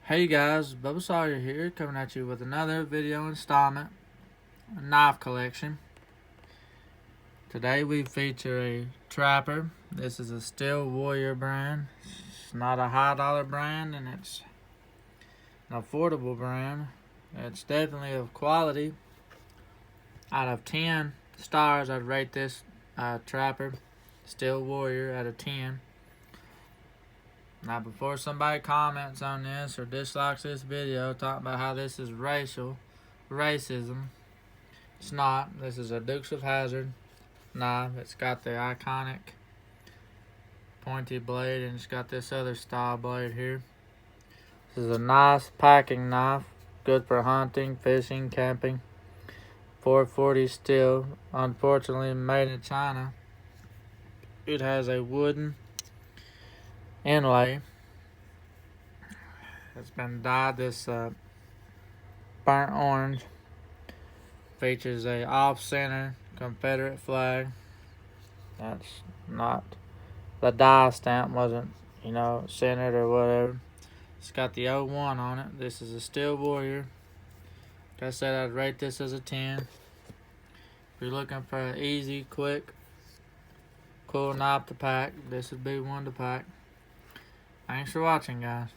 Hey guys, Bubba Sawyer here, coming at you with another video installment, a knife collection. Today we feature a trapper. This is a Steel Warrior brand. It's not a high dollar brand and it's an affordable brand. It's definitely of quality. Out of 10 stars, I'd rate this trapper, Steel Warrior, out of 10. Now, before somebody comments on this or dislikes this video talking about how this is racism, it's not. This is a Dukes of Hazzard knife. It's got the iconic pointy blade and it's got this other style blade here. This is a nice packing knife, good for hunting, fishing, camping. 440 steel, unfortunately made in China. It has a wooden inlay. It's been dyed this burnt orange. Features a off-center Confederate flag. That's not, the dye stamp wasn't, centered or whatever. It's got the 01 on it. This is a Steel Warrior. Like I said, I'd rate this as a 10. If you're looking for an easy, quick, cool knife to pack, this would be one to pack. Thanks for watching, guys.